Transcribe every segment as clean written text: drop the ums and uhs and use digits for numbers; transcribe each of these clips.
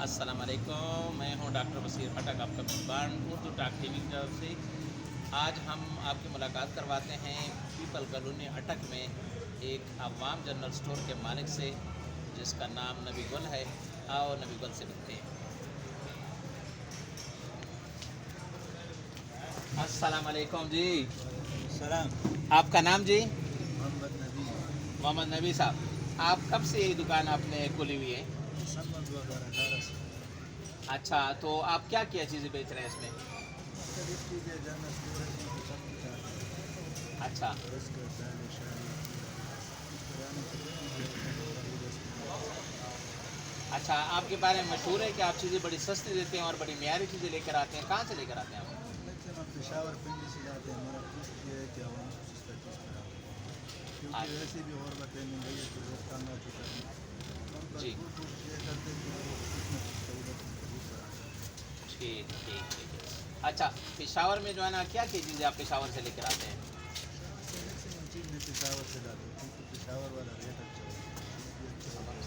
السلام علیکم، میں ہوں ڈاکٹر بصیر اٹک، آپ کا میزبان اردو ٹاک ٹی وی کی طرف سے۔ آج ہم آپ کی ملاقات کرواتے ہیں پیپل کالونی اٹک میں ایک عوام جنرل اسٹور کے مالک سے، جس کا نام نبی گل ہے۔ آؤ نبی گل سے ملتے ہیں۔ السلام علیکم جی۔ السلام۔ آپ کا نام جی؟ محمد نبی۔ محمد نبی صاحب، آپ کب سے یہ دکان آپ نے کھولی ہوئی ہے؟ دسمبر 2018 سے۔ اچھا، تو آپ کیا کیا چیزیں بیچ رہے ہیں اس میں؟ مختلف چیزیں جنرل اسٹور ہے، جو سب کچھ آتا ہے۔ اچھا رسک، دال، شاہی، کرانے کی چیزیں۔ اچھا، آپ کے بارے میں مشہور ہے کہ آپ چیزیں بڑی سستی دیتے ہیں اور بڑی معیاری چیزیں لے کر آتے ہیں۔ کہاں سے لے کر آتے ہیں آپ؟ میکسیمم پشاور پنڈی سے جاتے ہیں۔ میرا کوشش یہ ہے کہ عوام کو سستا چیز کراؤ، کیونکہ ویسے بھی اور باتیں مل رہی ہے تو لوگ تنگ آ چکے ہیں۔ ہم پر جی کوشش یہ کرتے ہیں کہ وہ کچھ نہ کچھ سہولت ضرور کرائیں۔ ٹھیک ٹھیک ٹھیک۔ اچھا، پشاور میں جو ہے نا کیا کیا چیزیں آپ پشاور سے لے کر آتے ہیں؟ میکسیمم چیز میں پشاور سے لاتے ہیں، کیونکہ پشاور والا ریٹ اچھا ہوتا ہے، چیز بھی اچھا ہوتا ہے۔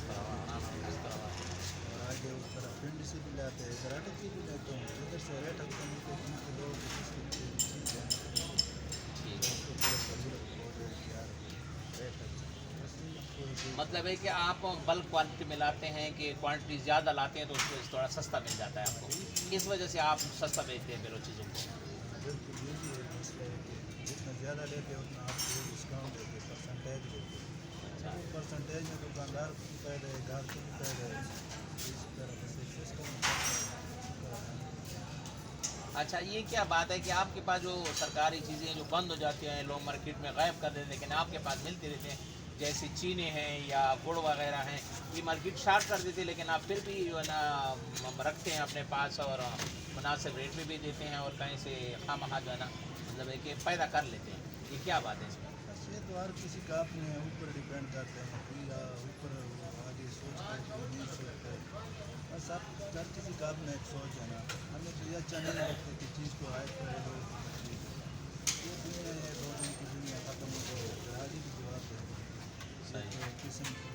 اور آگے اس طرح پنڈ سے بھی لاتے ہیں، ادھر اٹک سے بھی لیتا ہوں، ادھر سے ریٹ اچھا ملتے ہیں کیونکہ لوگ چیز ہے تو اس کو تھوڑا ضرورت ہو رہی ہے کہ یار ریٹ اچھا ہے، بس یہی مطلب ہے کہ آپ بلک کوانٹٹی میں لاتے ہیں کہ کوانٹٹی زیادہ لاتے ہیں تو اس کو تھوڑا سستا مل جاتا ہے آپ کو، اس وجہ سے آپ سستا بیچتے ہیں پھر وہ چیزوں کو۔ بالکل یہی ہے مسئلہ ہے کہ جتنا زیادہ لیتے ہیں اتنا آپ کو ڈسکاؤنٹ دیتے ہیں، پرسنٹیج دیتے ہیں۔ وہ پرسنٹیج میں دکاندار کو بھی فائدہ ہے، گاہک کو بھی فائدہ ہے، اسی طرح بس ایک سسٹم اچھا، یہ کیا بات ہے کہ آپ کے پاس جو سرکاری چیزیں جو بند ہو جاتی ہیں، لوگ مارکیٹ میں غائب کر دیتے ہیں، لیکن آپ کے پاس ملتے رہتے ہیں، جیسے چینے ہیں یا گڑ وغیرہ ہیں، یہ مارکیٹ شارٹ کر دیتے ہیں، لیکن آپ پھر بھی جو ہے نا رکھتے ہیں اپنے پاس اور مناسب ریٹ میں بھی دیتے ہیں اور کہیں سے خواہ مخواہ جو ہے نا مطلب ہے کہ پیدا کر لیتے ہیں۔ یہ کیا بات ہے اس میں؟ بس یہ تو ہر کسی کا اپنے اوپر ڈیپینڈ کرتے ہیں، کوئی اوپر آگے سوچتا ہے، کوئی نہیں سوچتا ہے، بس اب ہر کسی کا اپنا ایک سوچ ہے نا۔ ہمیں تو یہ اچھا نہیں لگتا کہ چیز کو ہائپ کرے لوگ، یہ دنیا ہے، دو دن کی دنیا ختم ہو جائے، گراہی بھی جواب دے دے، صحیح۔ ایک قسم کی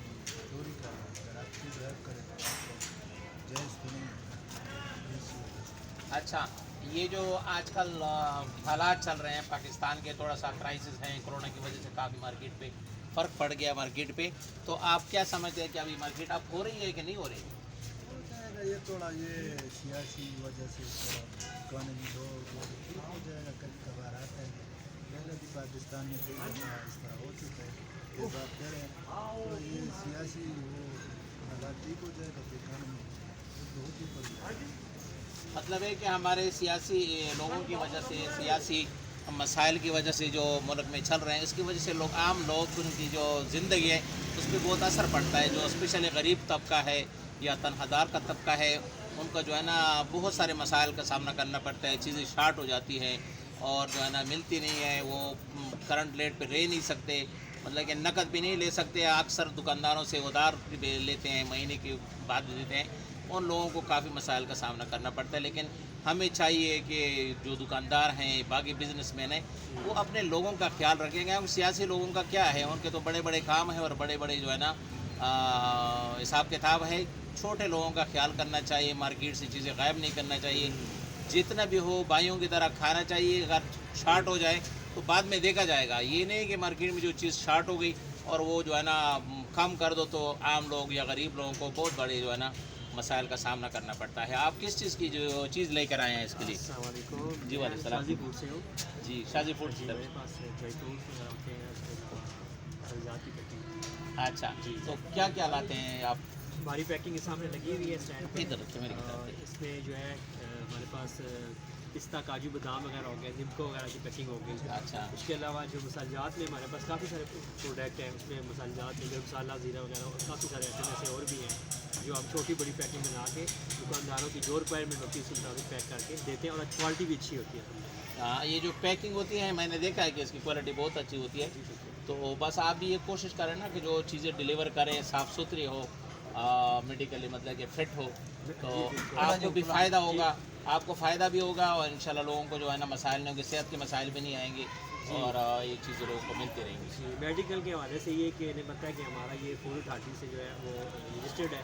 چوری کر رہے ہیں، اگر آپ چیز ہائپ کریں تو آپ کو جائز تو نہیں ہے، اسی وجہ سے۔ اچھا، یہ جو آج کل حالات چل رہے ہیں پاکستان کے، تھوڑا سا کرائسس ہیں، کرونا کی وجہ سے کافی مارکیٹ پہ فرق پڑ گیا مارکیٹ پہ، تو آپ کیا سمجھتے ہیں کہ ابھی مارکیٹ اب ہو رہی ہے کہ نہیں ہو رہی؟ ہو جائے گا، یہ تھوڑا یہ سیاسی وجہ سے تھوڑا اکانومی ٹھیک ہو جائے گا، کبھی کبھار آتا ہے، پہلے بھی پاکستان میں کئی دفعہ اس طرح ہو چکا ہے، یہ بات کہہ رہے ہیں تو یہ سیاسی وہ حالات ٹھیک ہو جائے گا تو اکانومی تو بہت ہی پڑ جائے گا۔ مطلب ہے کہ ہمارے سیاسی لوگوں کی وجہ سے، سیاسی مسائل کی وجہ سے جو ملک میں چل رہے ہیں، اس کی وجہ سے لوگ، عام لوگ، ان کی جو زندگی ہے اس پہ بہت اثر پڑتا ہے، جو اسپیشلی غریب طبقہ ہے یا تنہا دار کا طبقہ ہے، ان کا جو ہے نا بہت سارے مسائل کا سامنا کرنا پڑتا ہے، چیزیں شارٹ ہو جاتی ہیں اور جو ہے نا ملتی نہیں ہے، وہ کرنٹ ریٹ پہ رہ نہیں سکتے، مطلب کہ نقد بھی نہیں لے سکتے، اکثر دکانداروں سے ادھار بھی لیتے ہیں، مہینے کے بعد دیتے ہیں، ان لوگوں کو کافی مسائل کا سامنا کرنا پڑتا ہے۔ لیکن ہمیں چاہیے کہ جو دکاندار ہیں، باقی بزنس مین ہیں، وہ اپنے لوگوں کا خیال رکھیں گے۔ سیاسی لوگوں کا کیا ہے، ان کے تو بڑے بڑے کام ہیں اور بڑے بڑے جو ہے نا حساب کتاب ہے، چھوٹے لوگوں کا خیال کرنا چاہیے، مارکیٹ سے چیزیں غائب نہیں کرنا چاہیے، جتنا بھی ہو بھائیوں کی طرح کھانا چاہیے، اگر شارٹ ہو جائے تو بعد میں دیکھا جائے گا، یہ نہیں کہ مارکیٹ میں جو چیز شارٹ ہو گئی اور وہ جو ہے نا کم کر دو تو عام لوگ یا غریب لوگوں کو بہت بڑے جو ہے نا مسائل کا سامنا کرنا پڑتا ہے۔ آپ کس چیز کی جو چیز لے کر آئے ہیں اس کے لیے؟ السلام علیکم، جی وعلیکم السلام۔ شازی فوڈ سے ہوں جی شازی فوڈ جی، سے۔ میرے پاس ڈرائی فروٹس وغیرہ ہوتے ہیں، سبزیات کی پیکنگ۔ اچھا جی، تو کیا کیا لاتے ہیں آپ؟ ہماری پیکنگ اس سامنے لگی ہوئی ہے اسٹینڈ پہ، ادھر رکھیے میری کتاب۔ اس میں جو ہے ہمارے پاس پستہ، کاجو، بادام وغیرہ ہو گئے، نمکو وغیرہ کی پیکنگ ہو گئی۔ اچھا اس کے علاوہ جو مسالجات میں ہمارے پاس کافی سارے پروڈکٹ ہیں، اس میں مسالجات میں گرم مسالہ، زیرہ وغیرہ اور کافی سارے آئٹم ایسے اور بھی ہیں جو ہم چھوٹی بڑی پیکنگ بنا کے دکانداروں کی جو ریکوائرمنٹ ہوتی ہے اس کے مطابق پیک کر کے دیتے ہیں، اور کوالٹی بھی اچھی ہوتی ہے۔ ہاں، یہ جو پیکنگ ہوتی ہے میں نے دیکھا ہے کہ اس کی کوالٹی بہت اچھی ہوتی ہے، تو بس آپ بھی یہ کوشش کریں نا کہ جو چیزیں ڈیلیور کریں صاف ستھری ہو، میڈیکلی مطلب کہ فٹ ہو، تو آپ کو بھی فائدہ ہوگا، آپ کو فائدہ بھی ہوگا اور انشاءاللہ لوگوں کو جو ہے نا مسائل نہیں ہوں گے، صحت کے مسائل بھی نہیں آئیں گے اور یہ چیزیں لوگوں کو ملتی رہیں گی۔ میڈیکل کے حوالے سے یہ کہ انہیں پتہ ہے کہ ہمارا یہ فوڈ اتھارٹی سے جو ہے وہ رجسٹرڈ ہے،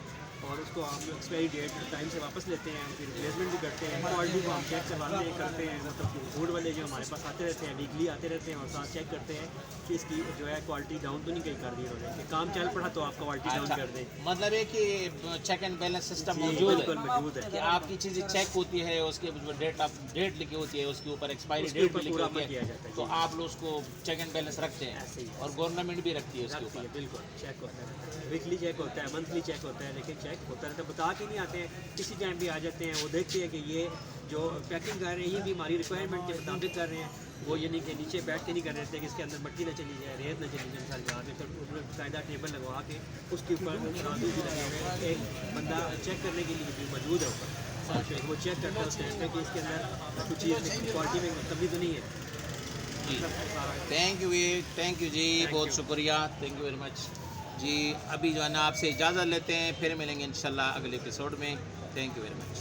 اور اس کو ہم ایکسپائری ڈیٹ ٹائم سے واپس لیتے ہیں, پھر ریپلیسمنٹ بھی کرتے ہیں, کوالٹی کو ہم چیک کرواتے ہیں کرتے ہیں, مطلب فوڈ والے جو ہمارے پاس آتے رہتے ہیں ویکلی آتے رہتے ہیں اور ساتھ چیک کرتے ہیں کہ اس کی جو ہے کوالٹی ڈاؤن تو نہیں کہیں کر دی انہوں نے, کہ کام چل پڑا تو آپ کوالٹی ڈاؤن اچھا, کر دیں. مطلب ہے کہ چیک اینڈ بیلنس سسٹم جی, موجود بالکل ہے موجود ہے, کہ آپ کی چیزیں چیک ہوتی ہے, اس کے ڈیٹ لکھی ہوتی ہے, اس کے اوپر ایکسپائری اس کے ڈیٹ اوپر بھی لکھی پورا ہوتی عمل کیا ہے, جاتا ہے. تو آپ لوگ اس کو چیک اینڈ بیلنس رکھتے ہیں ایسے ہی اور گورنمنٹ بھی رکھتی ہے اس کے رکھتی اوپر. ہے, بالکل چیک ہوتا ہے, ویکلی چیک ہوتا ہے, منتھلی چیک ہوتا ہے, لیکن چیک ہوتا رہتا ہے, بتا کے نہیں آتے ہیں, کسی ٹائم بھی آ جاتے ہیں, وہ دیکھتے ہیں کہ یہ جو پیکنگ کر رہے ہیں یہ بھی ہماری ریکوائرمنٹ کے مطابق کر رہے ہیں, وہ یہ نہیں کہ نیچے بیٹھ کے نہیں کر رہے تھے کہ اس کے اندر مٹی نہ چلی جائے, ریت نہ چلی جائے, مثال جہاں پہ اس میں باقاعدہ ٹیبل لگوا کے اس کے اوپر ترازو بھی لگے ہوئے, ایک بندہ چیک کرنے کے لیے بھی موجود ہے اوپر ساتھ پہ, وہ چیک کرتا ہے اس ٹائم پہ کہ اس کے اندر کچھ چیز میں کوالٹی میں کمی تو نہیں ہے. جی, تھینک یو جی, بہت شکریہ, تھینک یو ویری مچ جی. ابھی جو ہے نا آپ سے اجازت لیتے ہیں, پھر ملیں گے انشاءاللہ اگلے ایپیسوڈ میں. Thank you very much.